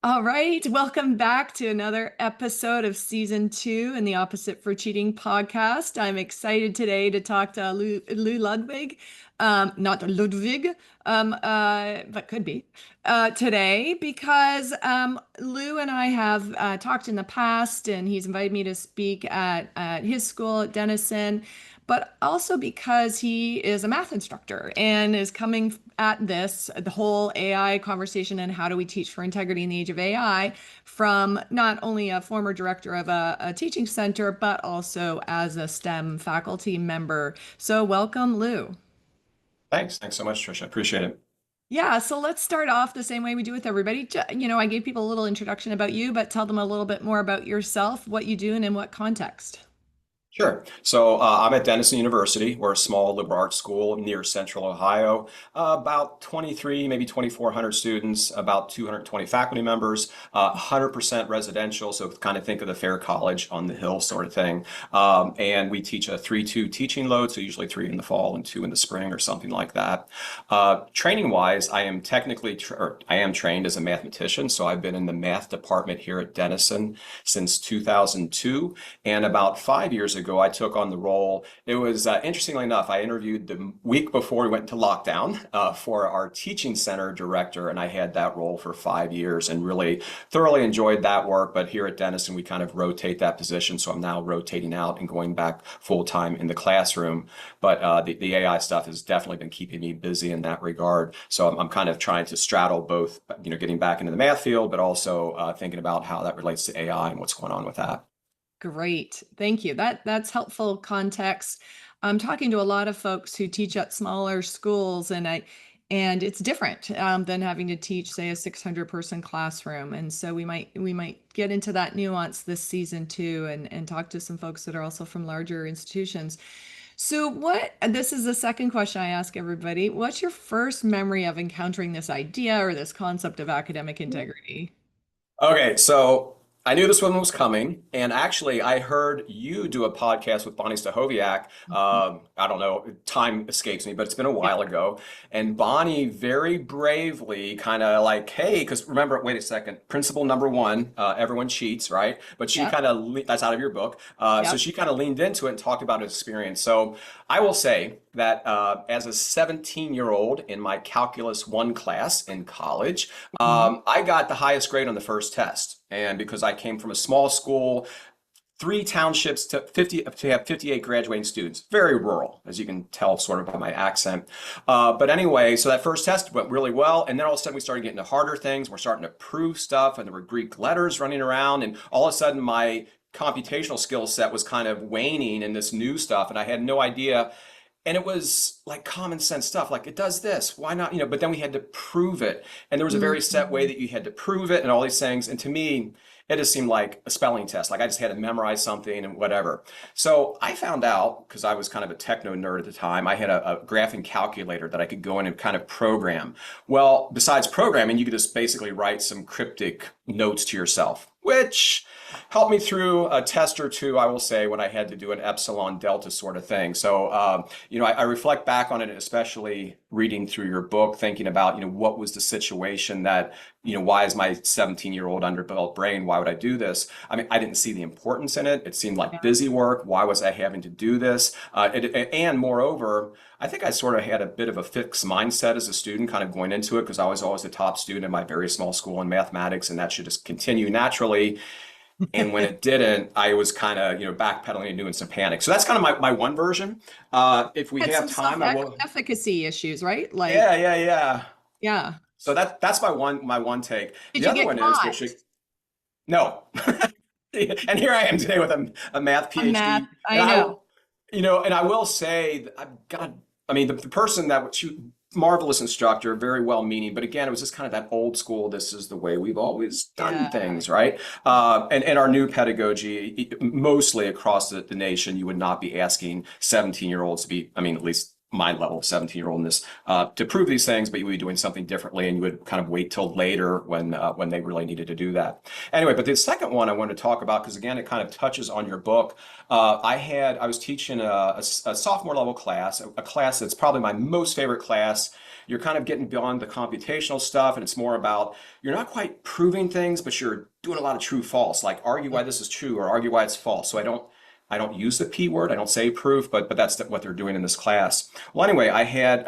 All right, welcome back to another episode of season two in the Opposite for Cheating podcast. I'm excited today to talk to Lew Ludwig, not Ludwig, but could be today because Lew and I have talked in the past, and he's invited me to speak at his school at Denison, but also because he is a math instructor and is coming at this, the whole AI conversation and how do we teach for integrity in the age of AI, from not only a former director of a teaching center, but also as a STEM faculty member. So welcome, Lew. Thanks. Thanks so much, Tricia. Appreciate it. Yeah, so let's start off the same way we do with everybody. I gave people a little introduction about you, but tell them a little bit more about yourself, what you do, and in what context. Sure. So I'm at Denison University. We're a small liberal arts school near Central Ohio. About 23, maybe 2,400 students, about 220 faculty members, 100% residential. So kind of think of the Fair College on the hill sort of thing. And we teach a 3-2 teaching load, so usually 3 in the fall and 2 in the spring or something like that. Training-wise, I am I am trained as a mathematician. So I've been in the math department here at Denison since 2002. And about 5 years ago, I took on the role. It was interestingly enough, I interviewed the week before we went into lockdown for our teaching center director, and I had that role for 5 years and really thoroughly enjoyed that work. But here at Denison, we kind of rotate that position, so I'm now rotating out and going back full time in the classroom. But the AI stuff has definitely been keeping me busy in that regard. So I'm kind of trying to straddle both, getting back into the math field, but also thinking about how that relates to AI and what's going on with that. Great. Thank you. That's helpful context. I'm talking to a lot of folks who teach at smaller schools, and it's different than having to teach, say, a 600-person classroom. And so we might get into that nuance this season too, and talk to some folks that are also from larger institutions. So this is the second question I ask everybody. What's your first memory of encountering this idea or this concept of academic integrity? Okay, so I knew this one was coming, and actually, I heard you do a podcast with Bonnie Stahoviak. I don't know, time escapes me, but it's been a Yeah. while ago. And Bonnie very bravely kind of like, hey, because remember, wait a second, principle number one, everyone cheats, right? But she Yep. kind of, that's out of your book. So Yep. she kind of leaned into it and talked about her experience. So I will say that as a 17-year-old in my Calculus 1 class in college, Mhm. I got the highest grade on the first test. And because I came from a small school, 3 townships to have 58 graduating students, very rural, as you can tell sort of by my accent. But anyway, so that first test went really well. And then all of a sudden we started getting to harder things. We're starting to prove stuff, and there were Greek letters running around. And all of a sudden my computational skill set was kind of waning in this new stuff. And I had no idea. And it was like common sense stuff, like it does this, why not? But then we had to prove it. And there was a very set way Mhm. that you had to prove it and all these things. And to me, it just seemed like a spelling test. Like I just had to memorize something and whatever. So I found out, because I was kind of a techno nerd at the time, I had a graphing calculator that I could go in and kind of program. Well, besides programming, you could just basically write some cryptic notes to yourself, which helped me through a test or two, I will say, when I had to do an epsilon-delta sort of thing. So, I reflect back on it, especially reading through your book, thinking about, what was the situation that, why is my 17-year-old underdeveloped brain, why would I do this? I mean, I didn't see the importance in it. It seemed like Yeah. busy work. Why was I having to do this? And moreover, I think I sort of had a bit of a fixed mindset as a student kind of going into it because I was always the top student in my very small school in mathematics, and that should just continue naturally. And when it didn't, I was kind of, backpedaling and doing some panic. So that's kind of my one version. If we Had have some time, I will. self-efficacy issues, right? Like, Yeah, yeah, yeah. yeah. So that's my one take. Did The you other get one is caught which no. And here I am today with a math on math? PhD. And I know. I will say that I've got, I mean, the person that she, marvelous instructor, very well meaning, but again, it was just kind of that old school, this is the way we've always done Yeah. things, right? And our new pedagogy, mostly across the nation, you would not be asking 17-year-olds to be, I mean, at least my level of 17-year-oldness, to prove these things, but you would be doing something differently, and you would kind of wait till later when they really needed to do that. Anyway, but the second one I wanted to talk about, because again, it kind of touches on your book. I was teaching a sophomore level class, a class that's probably my most favorite class you're kind of getting beyond the computational stuff, and it's more about you're not quite proving things, but you're doing a lot of true false, like argue why this is true or argue why it's false. So I don't use the P word. I don't say proof, but that's what they're doing in this class. Well, anyway, I had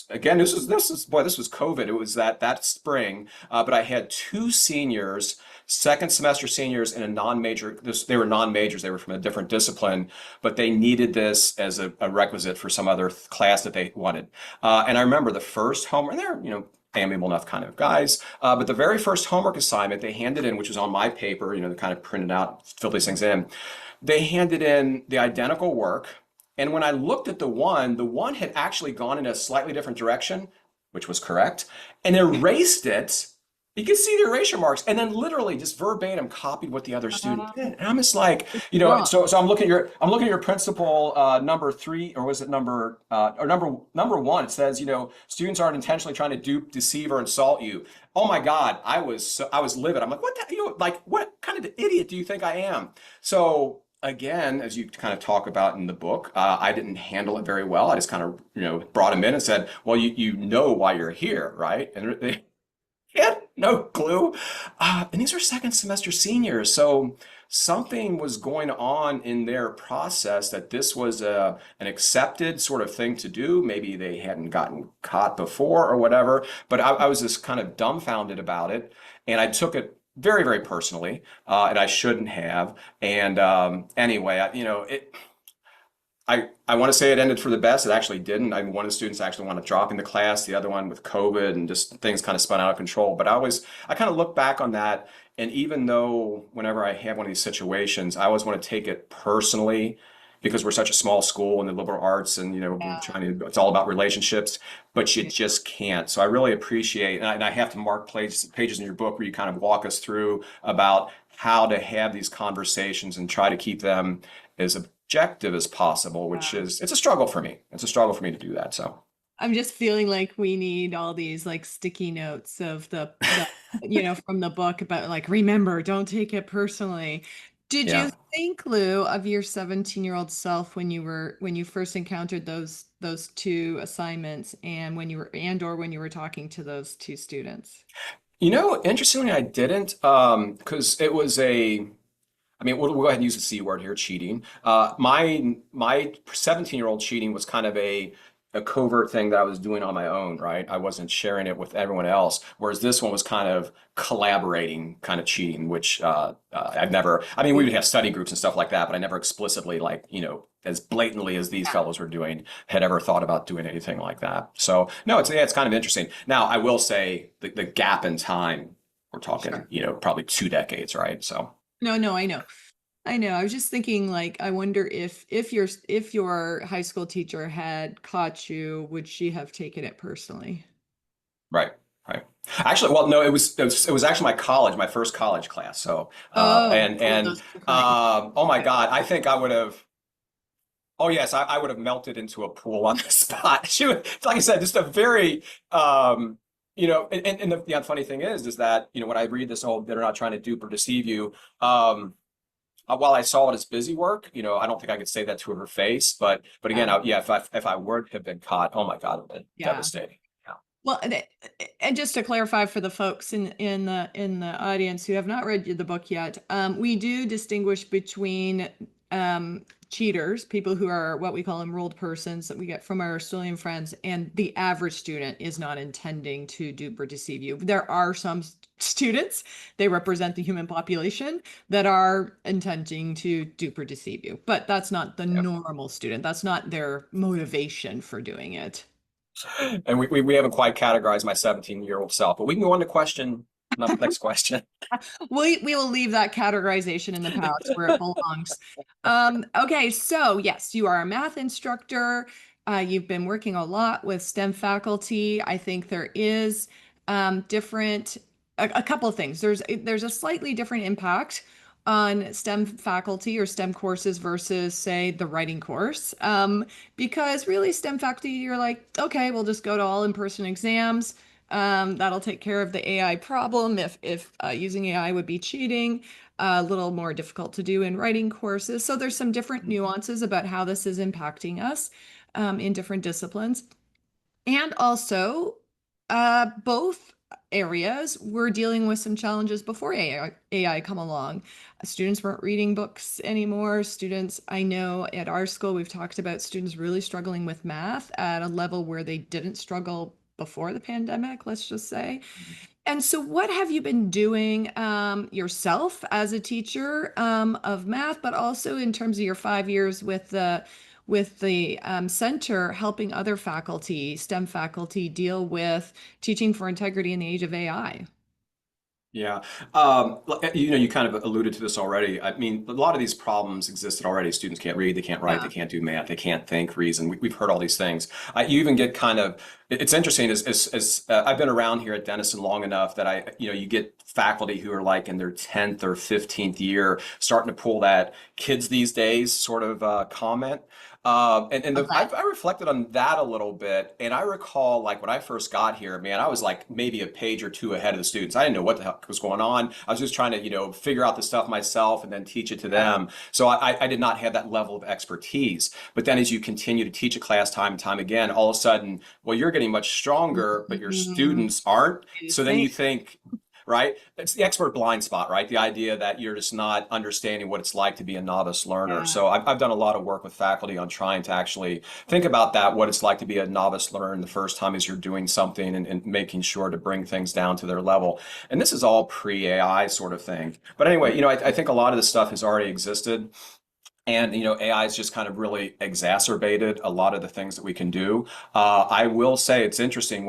again. This was COVID. It was that spring. But I had two seniors, second semester seniors in a non-major. They were non-majors. They were from a different discipline, but they needed this as a requisite for some other class that they wanted. And I remember the first homework. And they're amiable enough kind of guys. But the very first homework assignment they handed in, which was on my paper, they kind of printed out, filled these things in. They handed in the identical work. And when I looked at the one had actually gone in a slightly different direction, which was correct, and erased it. You can see the erasure marks, and then literally just verbatim copied what the other student did. And I'm just like, Wrong. so I'm looking at your principle number 3, or was it number 1? It says, students aren't intentionally trying to dupe, deceive, or insult you. Oh my God, I was livid. I'm like, what what kind of idiot do you think I am? So again, as you kind of talk about in the book, I didn't handle it very well. I just kind of, brought him in and said, well, you know why you're here, right? And they had no clue. And these are second semester seniors. So something was going on in their process that this was an accepted sort of thing to do. Maybe they hadn't gotten caught before or whatever, but I was just kind of dumbfounded about it. And I took it very, very personally, and I shouldn't have. And anyway, I want to say it ended for the best. It actually didn't. One of the students actually wound up dropping the class, the other one with COVID, and just things kind of spun out of control. But I kind of look back on that, and even though whenever I have one of these situations, I always want to take it personally because we're such a small school in the liberal arts, and it's all about relationships, but you just can't. So I really appreciate, and I have to mark pages in your book where you kind of walk us through about how to have these conversations and try to keep them as objective as possible, which is, it's a struggle for me. It's a struggle for me to do that. So I'm just feeling like we need all these like sticky notes of the from the book about like, remember, don't take it personally. Did you yeah. think, Lew, of your 17-year-old self when you first encountered those two assignments and or when you were talking to those two students? Interestingly, I didn't, because it was we'll go ahead and use the C word here, cheating. My 17-year-old cheating was kind of a covert thing that I was doing on my own, right? I wasn't sharing it with everyone else. Whereas this one was kind of collaborating kind of cheating, which I've never, we would have study groups and stuff like that, but I never explicitly, as blatantly as these fellows were doing, had ever thought about doing anything like that. So no, it's kind of interesting. Now, I will say the gap in time, we're talking, Sure. probably 2 decades, right? So. No, I know. I know. I was just thinking, like, I wonder if your high school teacher had caught you, would she have taken it personally? Right, right. Actually, well, no, it was actually my first college class. So, Oh, one of and those recurring. oh my Okay. God, I think I would have. Oh yes, I would have melted into a pool on the spot. Like I said, just a very, and the funny thing is that when I read this whole, they're not trying to dupe or deceive you. While I saw it as busy work, I don't think I could say that to her face. But again, Yeah. if I were to have been caught, oh my God, it would have been Yeah. devastating. Yeah. Well, and just to clarify for the folks in the audience who have not read the book yet, we do distinguish between cheaters, people who are what we call enrolled persons that we get from our Australian friends, and the average student is not intending to dupe or deceive you. There are some students, they represent the human population, that are intending to dupe or deceive you, but that's not the Yeah. normal student. That's not their motivation for doing it. And we haven't quite categorized my 17-year-old self, but we can go on to next question. We will leave that categorization in the past where it belongs. Okay, so yes, you are a math instructor. You've been working a lot with STEM faculty. I think there is a couple of things. There's a slightly different impact on STEM faculty or STEM courses versus, say, the writing course. Because really, STEM faculty, you're like, okay, we'll just go to all in-person exams. That'll take care of the AI problem if using AI would be cheating. A little more difficult to do in writing courses. So there's some different nuances about how this is impacting us in different disciplines. And also, both areas were dealing with some challenges before AI come along. Students weren't reading books anymore. Students, I know at our school, we've talked about students really struggling with math at a level where they didn't struggle before the pandemic, let's just say. And so, what have you been doing yourself as a teacher of math, but also in terms of your 5 years with the center, helping other faculty, STEM faculty, deal with teaching for integrity in the age of AI? Yeah. You kind of alluded to this already. I mean, a lot of these problems existed already. Students can't read, they can't write, they Yeah. can't do math, they can't think, reason. We've heard all these things. You even get kind of, it's interesting as I've been around here at Denison long enough that you get faculty who are like in their 10th or 15th year starting to pull that kids these days sort of comment. Okay. I reflected on that a little bit, and I recall like when I first got here, man, I was like maybe a page or two ahead of the students. I didn't know what the heck was going on. I was just trying to, figure out the stuff myself and then teach it to Yeah. them. So I did not have that level of expertise. But then as you continue to teach a class time and time again, all of a sudden, well, you're getting much stronger, but your Mhm. students aren't. You So then you think, think, right? It's the expert blind spot, right? The idea that you're just not understanding what it's like to be a novice learner. yeah. So I've done a lot of work with faculty on trying to actually think about that, what it's like to be a novice learner the first time as you're doing something and making sure to bring things down to their level. And this is all pre-AI sort of thing. But anyway, I think a lot of this stuff has already existed. And AI has just kind of really exacerbated a lot of the things that we can do. I will say it's interesting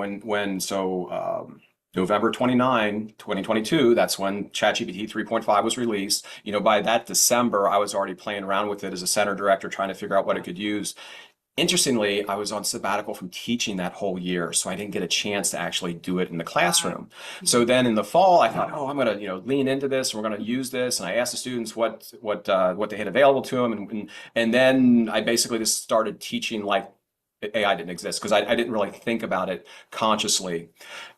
November 29, 2022, that's when ChatGPT 3.5 was released. By that December, I was already playing around with it as a center director, trying to figure out what it could use. Interestingly, I was on sabbatical from teaching that whole year, so I didn't get a chance to actually do it in the Wow. classroom. So then in the fall, I thought, oh, I'm going to, lean into this, and we're going to use this. And I asked the students what they had available to them, and then I basically just started teaching like AI didn't exist because I didn't really think about it consciously.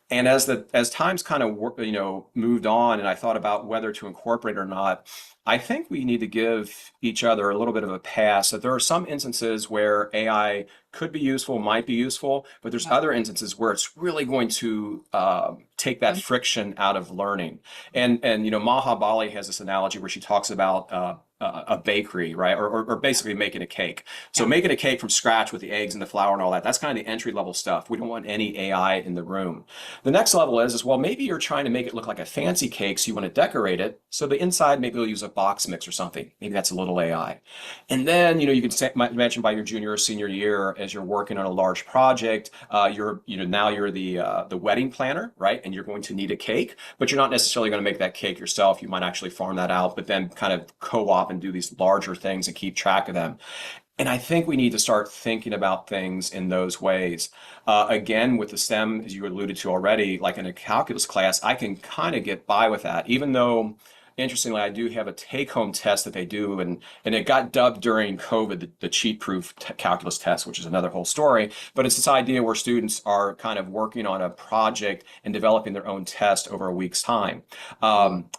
And as times kind of moved on, and I thought about whether to incorporate or not, I think we need to give each other a little bit of a pass. That there are some instances where AI could be useful, might be useful, but there's Yeah. other instances where it's really going to take that friction out of learning. And Maha Bali has this analogy where she talks about a bakery, right? Or basically making a cake. So Yeah. making a cake from scratch with the eggs and the flour and all that, that's kind of the entry level stuff. We don't want any AI in the room. The next level is well, maybe you're trying to make it look like a fancy cake, so you want to decorate it. So the inside, maybe you'll use a box mix or something. Maybe that's a little AI. And then, you can imagine by your junior or senior year, as you're working on a large project, now you're the wedding planner, right? And you're going to need a cake, but you're not necessarily going to make that cake yourself. You might actually farm that out, but then kind of co-op and do these larger things and keep track of them. And I think we need to start thinking about things in those ways. Again, with the STEM, as you alluded to already, like in a calculus class, I can kind of get by with that, even though, interestingly, I do have a take-home test that they do, and it got dubbed during COVID the cheat-proof calculus test, which is another whole story. But it's this idea where students are kind of working on a project and developing their own test over a week's time. Cool.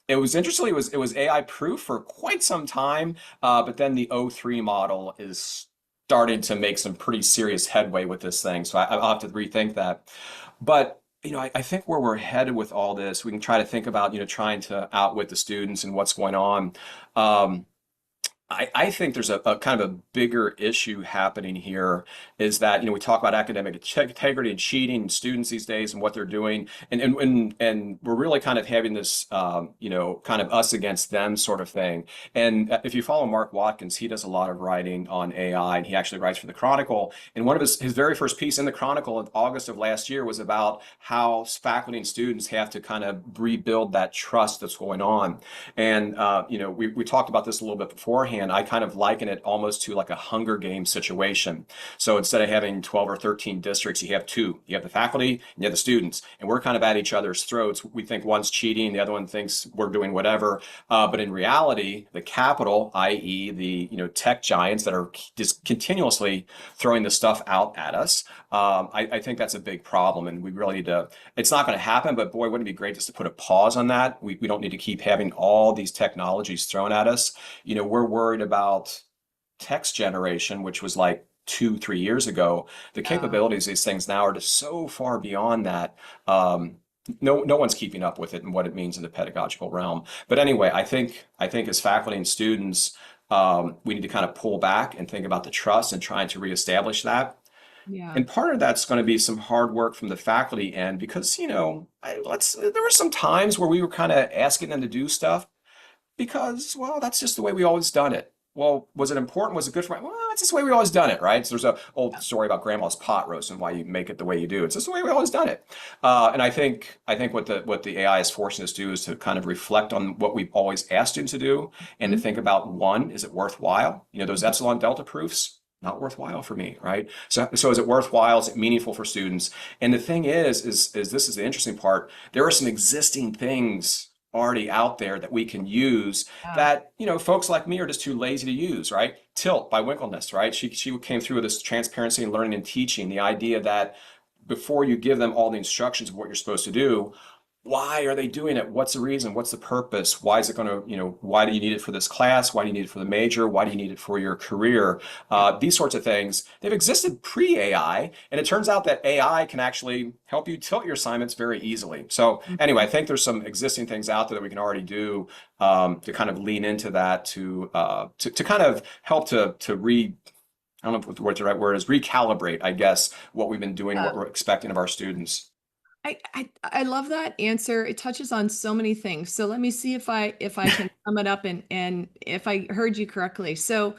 It was interesting. It was AI proof for quite some time, but then the O3 model is starting to make some pretty serious headway with this thing. So I'll have to rethink that. But I think where we're headed with all this, we can try to think about trying to outwit the students and what's going on. Um, I think there's a kind of a bigger issue happening here is that, we talk about academic integrity and cheating and students these days and what they're doing. And we're really kind of having this, kind of us against them sort of thing. And if you follow Mark Watkins, he does a lot of writing on AI, and he actually writes for the Chronicle. And one of his very first piece in the Chronicle in August of last year was about how faculty and students have to kind of rebuild that trust that's going on. And, we talked about this a little bit beforehand. I kind of liken it almost to like a Hunger Games situation. So instead of having 12 or 13 districts, you have two. You have the faculty and you have the students, and we're kind of at each other's throats. We think one's cheating, the other one thinks we're doing whatever. But in reality, the capital, i.e., the tech giants that are just continuously throwing the stuff out at us, I think that's a big problem, and we really need to. It's not going to happen, but boy, wouldn't it be great just to put a pause on that? We don't need to keep having all these technologies thrown at us. We're worried about text generation, which was like 2, 3 years ago. The Yeah. capabilities of these things now are just so far beyond that. No one's keeping up with it and what it means in the pedagogical realm. But anyway, I think as faculty and students, we need to kind of pull back and think about the trust and trying to reestablish that. Yeah. And part of that's going to be some hard work from the faculty end because, there were some times where we were kind of asking them to do stuff because, well, that's just the way we always done it. Well, was it important? Was it good for my? Well, it's just the way we always done it, right? So there's a old story about grandma's pot roast and why you make it the way you do. It's just the way we always done it. And I think what the AI is forcing us to do is to kind of reflect on what we've always asked students to do and to Mhm. think about one, is it worthwhile? Those epsilon-delta proofs, not worthwhile for me, right? So is it worthwhile? Is it meaningful for students? And the thing is this is the interesting part. There are some existing things already out there that we can use Yeah. that folks like me are just too lazy to use, right? Tilt by Wilkelmes, right? She came through with this transparency in learning and teaching, the idea that before you give them all the instructions of what you're supposed to do, why are they doing it? What's the reason? What's the purpose? Why is it going to, why do you need it for this class? Why do you need it for the major? Why do you need it for your career? Yeah. These sorts of things, they've existed pre-AI, and it turns out that AI can actually help you tilt your assignments very easily. So anyway, I think there's some existing things out there that we can already do to kind of lean into that to kind of help I don't know what the right word is, recalibrate, I guess, what we've been doing, what Yeah. we're expecting of our students. I love that answer. It touches on so many things. So let me see if I can sum it up and if I heard you correctly. So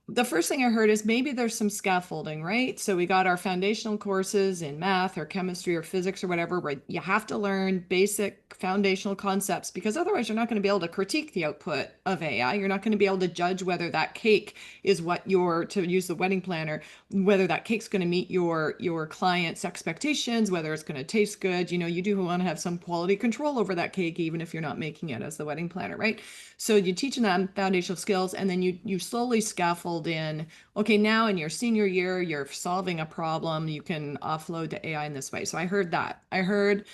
the first thing I heard is maybe there's some scaffolding, right? So we got our foundational courses in math or chemistry or physics or whatever, where you have to learn basic foundational concepts because otherwise you're not going to be able to critique the output of AI. You're not going to be able to judge whether that cake is what to use the wedding planner, whether that cake's going to meet your client's expectations, whether it's going to taste good. You do want to have some quality control over that cake, even if you're not making it as the wedding planner, right? So you're teaching them foundational skills, and then you slowly scaffold in, okay, now in your senior year, you're solving a problem, you can offload to AI in this way. So I heard that. I heard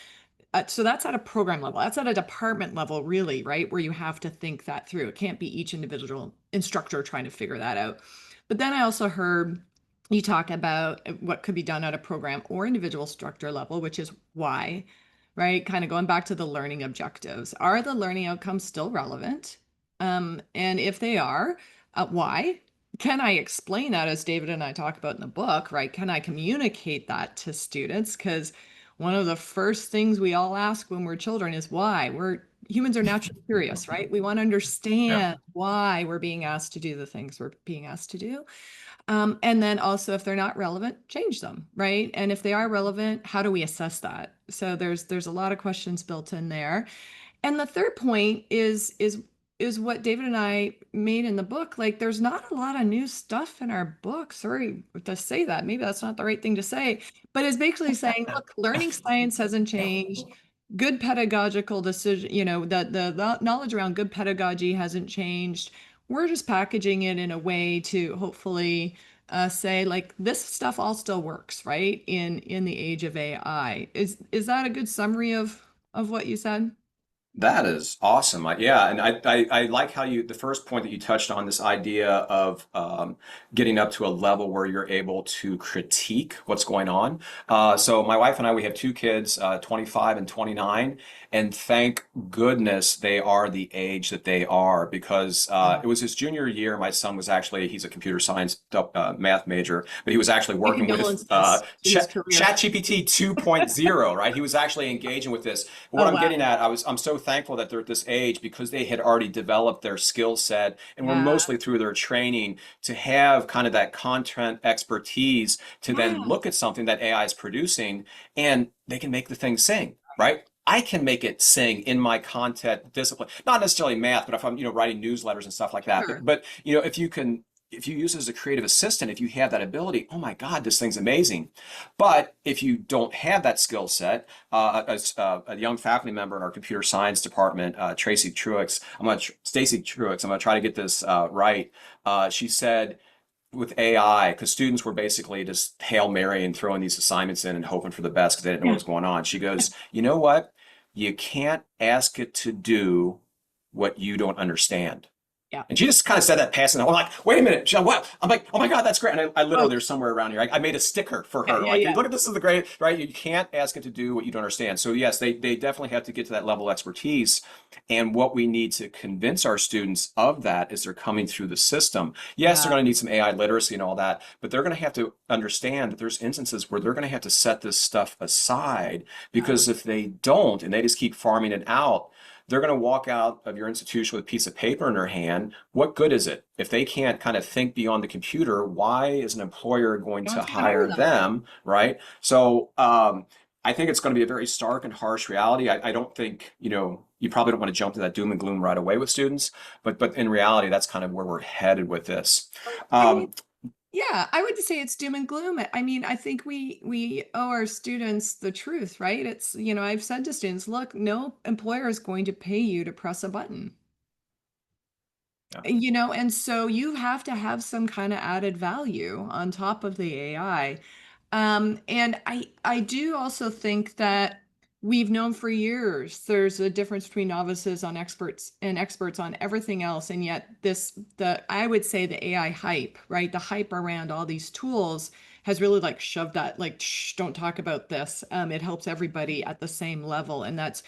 so that's at a program level. That's at a department level, really, right? Where you have to think that through. It can't be each individual instructor trying to figure that out. But then I also heard you talk about what could be done at a program or individual instructor level, which is why, right? Kind of going back to the learning objectives. Are the learning outcomes still relevant? And if they are, why? Can I explain that as David and I talk about in the book, right? Can I communicate that to students? Because one of the first things we all ask when we're children is why. Humans are naturally curious, right? We want to Yeah. understand why we're being asked to do the things we're being asked to do. And then also, if they're not relevant, change them, right? And if they are relevant, how do we assess that? So there's a lot of questions built in there. And the third point is what David and I made in the book. Like, there's not a lot of new stuff in our book. Sorry to say that. Maybe that's not the right thing to say, but it's basically saying, look, learning science hasn't changed. Good pedagogical decision, the knowledge around good pedagogy hasn't changed. We're just packaging it in a way to hopefully say, like, this stuff all still works, right? In the age of AI. Is that a good summary of what you said? That is awesome. Yeah, and I like how the first point that you touched on, this idea of getting up to a level where you're able to critique what's going on. So my wife and I, we have two kids, 25 and 29, and thank goodness they are the age that they are because Yeah. it was his junior year. My son was actually, he's a computer science math major, but he was actually My working with condolences to his career. ChatGPT 2.0, right? He was actually engaging with this. What Oh, I'm wow. getting at, I'm so thankful that they're at this age because they had already developed their skill set and were Yeah. mostly through their training to have kind of that content expertise to then Yeah. look at something that AI is producing and they can make the thing sing, right? I can make it sing in my content discipline, not necessarily math, but if I'm, writing newsletters and stuff like that. Sure. But if you use it as a creative assistant, if you have that ability, oh my God, this thing's amazing. But if you don't have that skill set, a young faculty member in our computer science department, Stacy Truex, I'm gonna try to get this right. She said with AI, because students were basically just Hail Mary and throwing these assignments in and hoping for the best because they didn't know what Yeah. was going on. She goes, you know what? You can't ask it to do what you don't understand. Yeah. And she just kind of said that passing. I'm like, wait a minute, Jill, what? I'm like, oh my God, that's great. And I Oh, literally, there's somewhere around here. I made a sticker for yeah, her. yeah, Like, yeah. look at this is the great, right? You can't ask it to do what you don't understand. So yes, they definitely have to get to that level of expertise. And what we need to convince our students of that is they're coming through the system. Yes, they're Yeah. going to need some AI literacy and all that, but they're going to have to understand that there's instances where they're going to have to set this stuff aside Yeah. because if they don't and they just keep farming it out, they're going to walk out of your institution with a piece of paper in their hand. What good is it? If they can't kind of think beyond the computer, why is an employer going You to want to hire hire them. them, right? So I think it's going to be a very stark and harsh reality. I don't think, you probably don't want to jump to that doom and gloom right away with students, but in reality, that's kind of where we're headed with this. I mean, Um, yeah, I would say it's doom and gloom. I mean, I think we owe our students the truth, right? It's, I've said to students, look, no employer is going to pay you to press a button. yeah. And so you have to have some kind of added value on top of the AI. And I do also think that we've known for years there's a difference between novices on experts and experts on everything else. And yet I would say the AI hype, right? The hype around all these tools has really like shoved that like, shh, don't talk about this. It helps everybody at the same level. And that's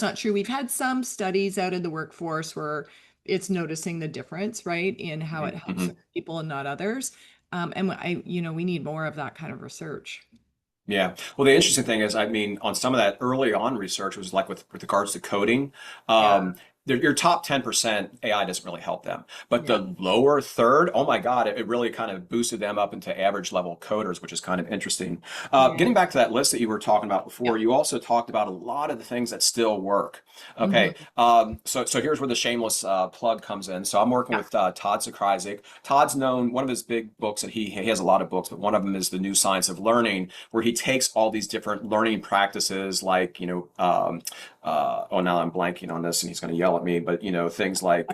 not true. We've had some studies out in the workforce where it's noticing the difference, right, in how it Mhm, helps mhm. certain people and not others. We need more of that kind of research. Yeah. Well, the interesting thing is, I mean, on some of that early on research was like with regards to coding, Yeah, um, your top 10% AI doesn't really help them. But yeah, the lower third, oh my God, it really kind of boosted them up into average level coders, which is kind of interesting. yeah, Getting back to that list that you were talking about yeah. before, you also talked about a lot of the things that still work. Okay. Hmm. So here's where the shameless plug comes in. So I'm working Yeah, with Todd Sokryzik. Todd's known, one of his big books that he has a lot of books, but one of them is The New Science of Learning, where he takes all these different learning practices like, oh, now I'm blanking on this and he's going to yell at me, but, things like,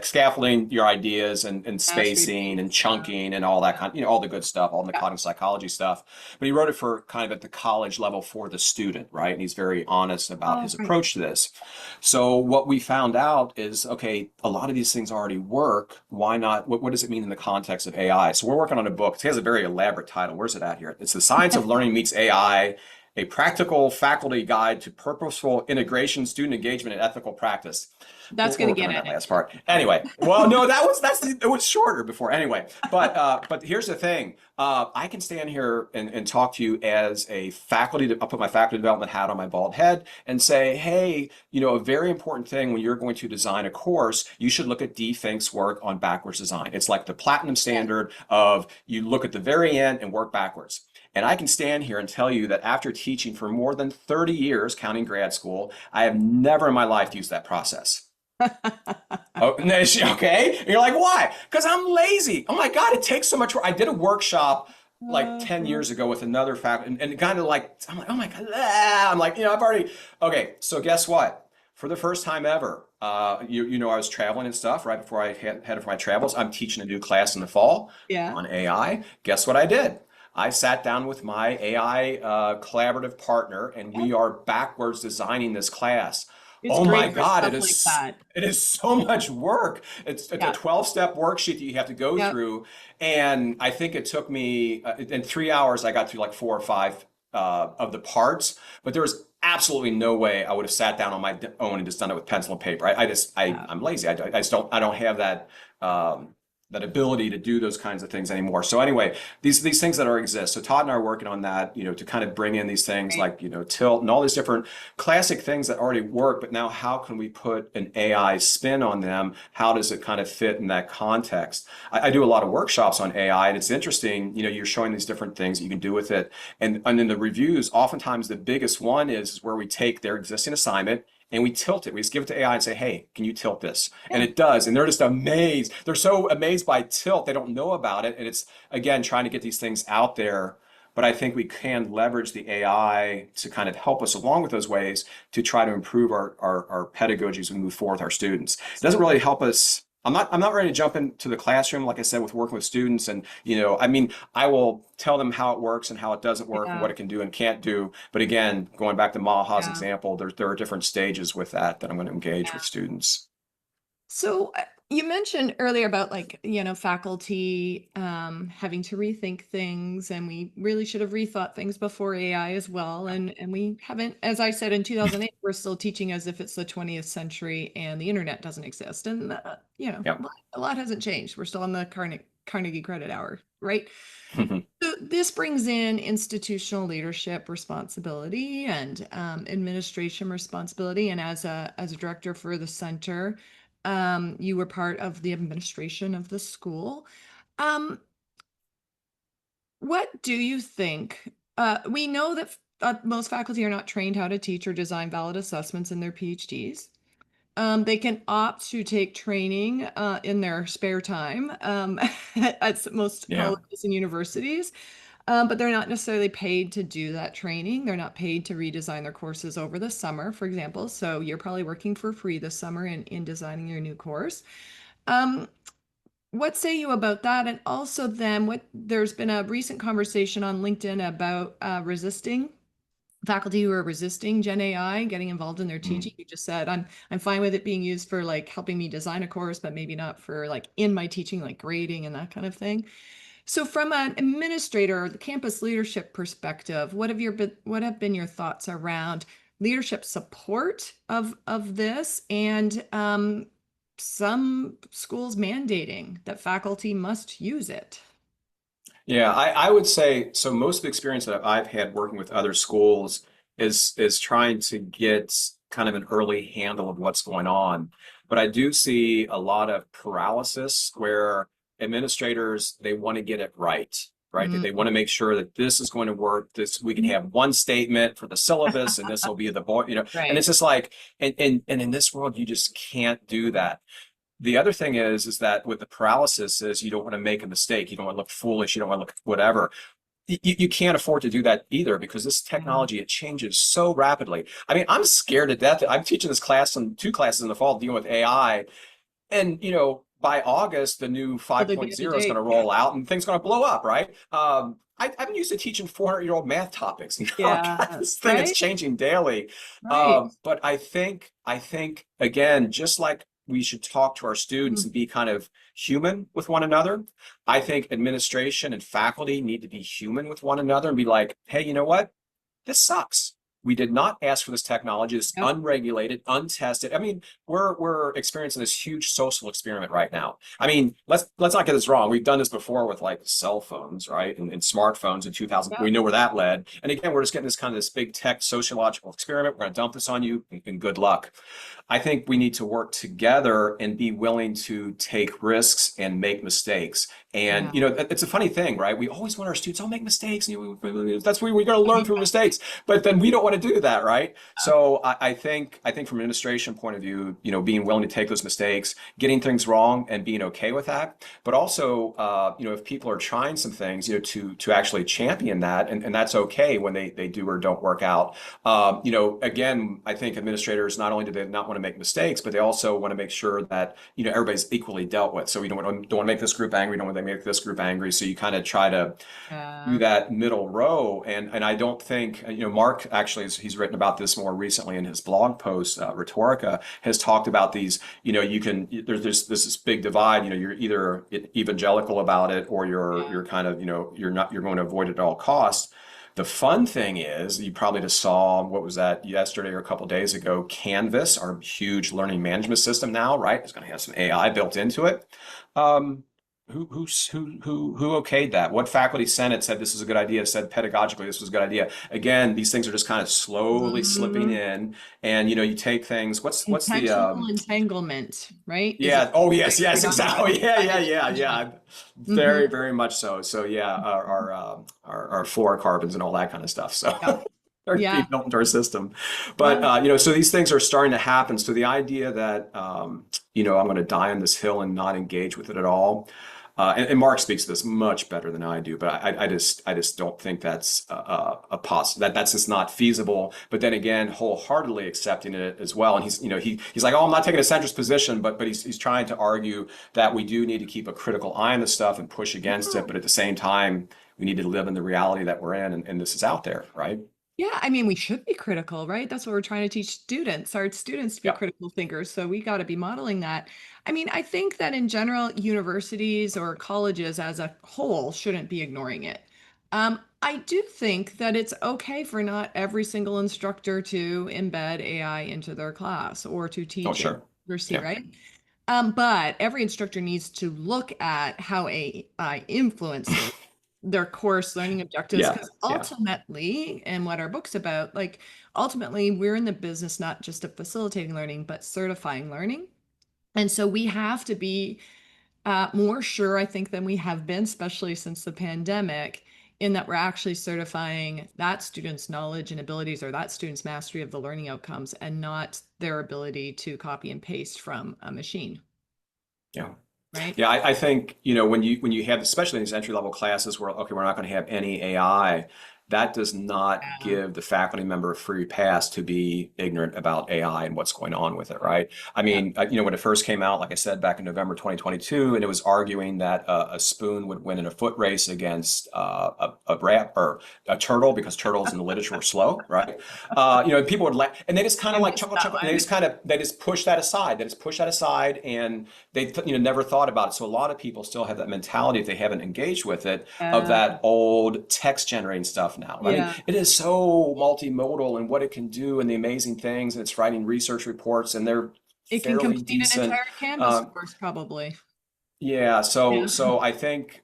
scaffolding your ideas and mastery spacing and baits. Yeah, chunking and all that yeah, kind, all the good stuff, all the yeah. cognitive psychology stuff. But he wrote it for kind of at the college level for the student, right? And he's very honest about Oh, his right. approach to this. So what we found out is, okay, a lot of these things already work. Why not? What does it mean in the context of AI? So we're working on a book. It has a very elaborate title. Where's it at here? It's The Science of Learning Meets AI, a practical faculty guide to purposeful integration, student engagement, and ethical practice. That's We're going to working get on that last edited. part. Anyway, well, no, it was shorter before. Anyway, but here's the thing. I can stand here and talk to you as a faculty. I'll put my faculty development hat on my bald head and say, hey, a very important thing when you're going to design a course, you should look at Fink's work on backwards design. It's like the platinum Yeah. standard of you look at the very end and work backwards. And I can stand here and tell you that after teaching for more than 30 years, counting grad school, I have never in my life used that process. Oh, okay. And you're like, why? Because I'm lazy. Oh my God, it takes so much work. I did a workshop like 10 Uh, years ago with another faculty, and kind of like, I'm like, oh my God, I'm like, I've already, okay. So guess what? For the first time ever, I was traveling and stuff right before I headed for my travels. I'm teaching a new class in the fall yeah. on AI. Guess what I did? I sat down with my AI collaborative partner, and Yeah. we are backwards designing this class. It's Oh my great for God, stuff like that. it is so much work. It's a Yeah. 12-step worksheet that you have to go Yeah. through. And I think it took me in 3 hours, I got through like four or five of the parts, but there was absolutely no way I would have sat down on my own and just done it with pencil and paper. Yeah. I'm lazy. I just don't, I don't have um, that ability to do those kinds of things anymore. So anyway, these things that are exist. So Todd and I are working on that, to kind of bring in these things Right. like, tilt and all these different classic things that already work, but now how can we put an AI spin on them? How does it kind of fit in that context? I do a lot of workshops on AI, and it's interesting, you're showing these different things that you can do with it. And in the reviews, oftentimes the biggest one is where we take their existing assignment and we tilt it. We just give it to AI and say, hey, can you tilt this? And Yeah. it does. And they're just amazed. They're so amazed by tilt, they don't know about it. And it's, again, trying to get these things out there. But I think we can leverage the AI to kind of help us along with those ways to try to improve our pedagogy as we move forward with our students. It doesn't really help us. I'm not ready to jump into the classroom, like I said, with working with students. And, I mean, I will tell them how it works and how it doesn't work and Yeah. what it can do and can't do. But again, going back to Maha's Yeah. example, there are different stages with that I'm going to engage Yeah. with students. So you mentioned earlier about faculty having to rethink things, and we really should have rethought things before AI as well. And we haven't, as I said in 2008, we're still teaching as if it's the 20th century and the internet doesn't exist. And Yeah. a lot hasn't changed. We're still on the Carnegie Credit Hour, right? So this brings in institutional leadership responsibility and administration responsibility. And as a director for the center, you were part of the administration of the school. Um, what do you think? We know that most faculty are not trained how to teach or design valid assessments in their PhDs. They can opt to take training in their spare time at most Yeah. colleges and universities, but they're not necessarily paid to do that training. They're not paid to redesign their courses over the summer, for example. So you're probably working for free this summer in designing your new course. Um, what say you about that? And also, then, there's been a recent conversation on LinkedIn about resisting faculty who are resisting Gen AI getting involved in their Mm. teaching. You just said I'm fine with it being used for like helping me design a course, but maybe not for like in my teaching, like grading and that kind of thing. So from an administrator or the campus leadership perspective, what have been your thoughts around leadership support of this and some schools mandating that faculty must use it? Yeah, I would say so. Most of the experience that I've had working with other schools is trying to get kind of an early handle of what's going on. But I do see a lot of paralysis where administrators they want to get it right, right? They want to make sure that this is going to work. This we can have one statement for the syllabus, and this will be the board, And Right. it's just like, and in this world, you just can't do that. The other thing is that with the paralysis is you don't want to make a mistake. You don't want to look foolish. You don't want to look whatever. You can't afford to do that either because this Yeah. technology, it changes so rapidly. I mean, I'm scared to death. I'm teaching this class and two classes in the fall dealing with AI. And, by August, the new Will they be 5.0 up to is going date? to roll out and things going to blow up, right? I'm used to teaching 400-year-old math topics. God, Yeah. this thing is Right. changing daily. Right. But I think again, just like we should talk to our students and be kind of human with one another, I think administration and faculty need to be human with one another and be like, hey, you know what? This sucks. We did not ask for this technology. It's Yep. unregulated, untested. I mean, we're experiencing this huge social experiment right now. I mean, let's not get this wrong. We've done this before with like cell phones, right? And smartphones in 2000. We Yep. know where that led. And again, we're just getting this big tech sociological experiment. We're going to dump this on you and good luck. I think we need to work together and be willing to take risks and make mistakes. And Yeah. it's a funny thing, right? We always want our students, make mistakes. That's where we got to learn from mistakes. But then we don't want to do that, right? So I think from an administration point of view, being willing to take those mistakes, getting things wrong, and being okay with that. But also, if people are trying some things, to actually champion that, and that's okay when they do or don't work out. Again, I think administrators not only do they not want to make mistakes, but they also want to make sure that everybody's equally dealt with. So we don't want to make this group angry, don't want to make this group angry. So you kind of try to do Yeah. that middle row. And I don't think, Mark actually, he's written about this more recently in his blog post, Rhetorica, has talked about these, there's this big divide, you're either evangelical about it or you're kind of, you're going to avoid it at all costs. The fun thing is, you probably just saw, what was that yesterday or a couple of days ago, Canvas, our huge learning management system now, right? It's going to have some AI built into it. Um, who okayed that? What faculty senate said this is a good idea, said pedagogically this was a good idea? Again, these things are just kind of slowly slipping Mhm. in, and you take things. What's the Intentional entanglement, right? Is it yeah, oh like yes, yes, exactly. predominantly Yeah, yeah, decided yeah, yeah. intentionally? Hmm. Very, very much so. So yeah, our fluorocarbons and all that kind of stuff. Yeah. So are being Yeah. built into our system. But Well, so these things are starting to happen. So the idea that I'm going to die on this hill and not engage with it at all. And Mark speaks to this much better than I do, but I just don't think that's a that's just not feasible. But then again, wholeheartedly accepting it as well. And he's like, oh, I'm not taking a centrist position, but he's trying to argue that we do need to keep a critical eye on this stuff and push against it. But at the same time, we need to live in the reality that we're in, and this is out there, right? Yeah, I mean, we should be critical, right? That's what we're trying to teach students, our students to be Yeah, critical thinkers. So we got to be modeling that. I mean, I think that in general, universities or colleges as a whole shouldn't be ignoring it. I do think that it's okay for not every single instructor to embed AI into their class or to oh, teach in sure. university, Yeah, right? But every instructor needs to look at how AI influences their course learning objectives, yeah, because yeah, ultimately, and what our book's about, like ultimately, we're in the business not just of facilitating learning, but certifying learning. And so we have to be more sure, I think, than we have been, especially since the pandemic, in that we're actually certifying that student's knowledge and abilities or that student's mastery of the learning outcomes and not their ability to copy and paste from a machine, yeah. right? Yeah, I think, when you have, especially in these entry level classes where, okay, we're not going to have any AI, that does not Yeah. give the faculty member a free pass to be ignorant about AI and what's going on with it, right? I Yeah. mean, when it first came out, like I said, back in November 2022, and it was arguing that a spoon would win in a foot race against a rat or a turtle because turtles in the literature were slow, right? People would laugh, and they just kind I of like missed chuckle, that chuckle, and one. they just push that aside. They just push that aside, and they never thought about it. So a lot of people still have that mentality if they haven't engaged with it of Uh, that old text generating stuff now. I mean, yeah. it is so multimodal and what it can do and the amazing things, and it's writing research reports, and they're It can fairly complete an decent. entire Canvas Um, course, probably. yeah, so Yeah. so I think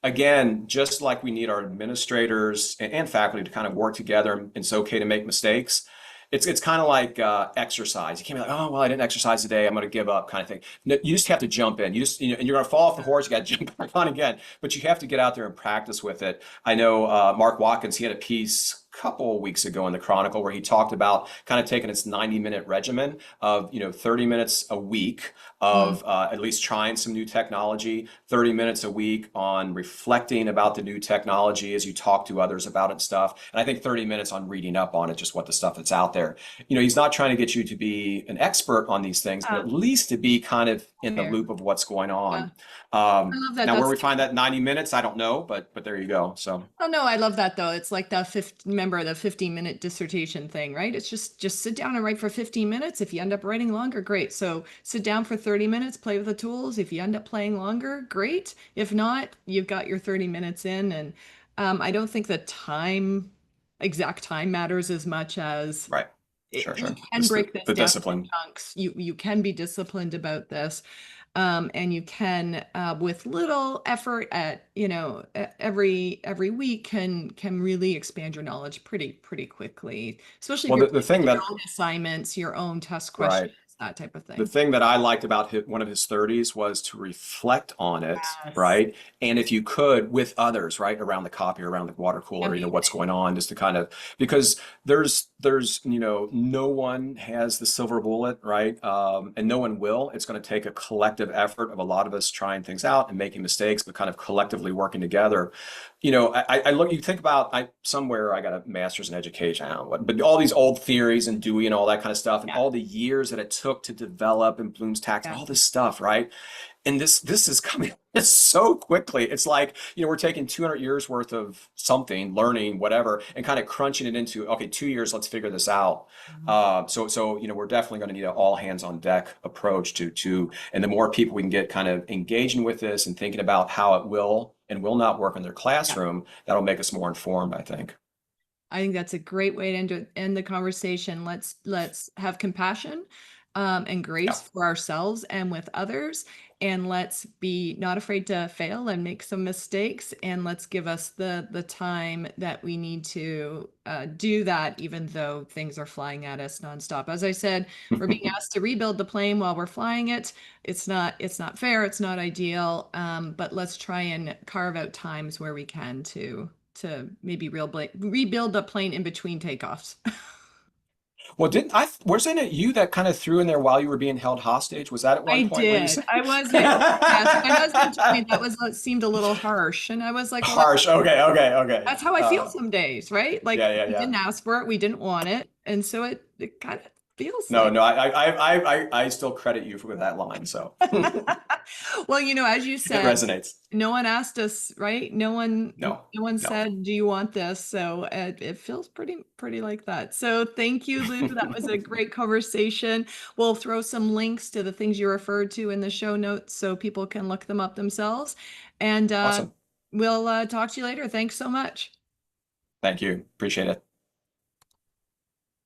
again, just like we need our administrators and faculty to kind of work together, and it's okay to make mistakes. It's kind of like exercise. You can't be like, oh well, I didn't exercise today. I'm going to give up, kind of thing. No, you just have to jump in. And you're going to fall off the horse. You got to jump back on again. But you have to get out there and practice with it. I know Mark Watkins. He had a piece a couple of weeks ago in the Chronicle where he talked about kind of taking its 90-minute regimen of 30 minutes a week Mm. of at least trying some new technology, 30 minutes a week on reflecting about the new technology as you talk to others about it and stuff. And I think 30 minutes on reading up on it, just what the stuff that's out there. He's not trying to get you to be an expert on these things, but Uh, at least to be kind of in the fair. loop of what's going Yeah. on. I love that. Now, where That's we find that 90 minutes, I don't know, but there you go. So, Oh no, I love that though. It's like the remember the 15-minute dissertation thing, right? It's just sit down and write for 15 minutes. If you end up writing longer, great. So sit down for 30 minutes, play with the tools. If you end up playing longer, great. If not, you've got your 30 minutes in. And I don't think the exact time matters as much as right. Sure, you sure. can Just break this the down into discipline. chunks. You can be disciplined about this, and you can, with little effort at every week, can really expand your knowledge pretty quickly. Especially if Well, you're the playing with thing your that, own assignments, your own test questions, right. that type of The thing. thing that I liked about one of his 30s was to reflect on it, Yes, right? And if you could, with others, right, around the copy, around the water cooler, what's amazing. going on, just to kind of, because there's no one has the silver bullet, right? And no one will. It's going to take a collective effort of a lot of us trying things out and making mistakes, but kind of collectively working together. I look, you think about, somewhere I got a master's in education, I don't know what, but all these old theories and Dewey and all that kind of stuff, and Yeah, all the years that it took to develop and Bloom's tax, yeah, all this stuff, right? And this is coming so quickly. It's like, we're taking 200 years worth of something, learning, whatever, and kind of crunching it into, okay, 2 years, let's figure this out. Mhm. We're definitely going to need an all hands on deck approach and the more people we can get kind of engaging with this and thinking about how it will and will not work in their yeah. classroom, that'll make us more informed, I think. I think that's a great way to end the conversation. Let's have compassion, and Yeah. grace for ourselves and with others, and let's be not afraid to fail and make some mistakes, and let's give us the time that we need to do that, even though things are flying at us nonstop. As I said, we're being asked to rebuild the plane while we're flying it. It's not fair. It's not ideal. But let's try and carve out times where we can to maybe rebuild the plane in between takeoffs. Well, didn't wasn't it you that kind of threw in there while you were being held hostage? Was that at one I point where you did. said I was hit. Yes, my husband told me that seemed a little harsh, and I was like, well, harsh? Okay, okay, okay. that's how I feel some days, right? Like Yeah, yeah, we yeah. didn't ask for it, we didn't want it, and so it kind of feels No, like. no, I still credit you for that line, so Well, as you it said, resonates. no one asked us, right? No one, No, no one no. said, "Do you want this?" So it feels pretty like that. So thank you, Lou. That was a great conversation. We'll throw some links to the things you referred to in the show notes so people can look them up themselves. And Awesome. we'll talk to you later. Thanks so much. Thank you. Appreciate it.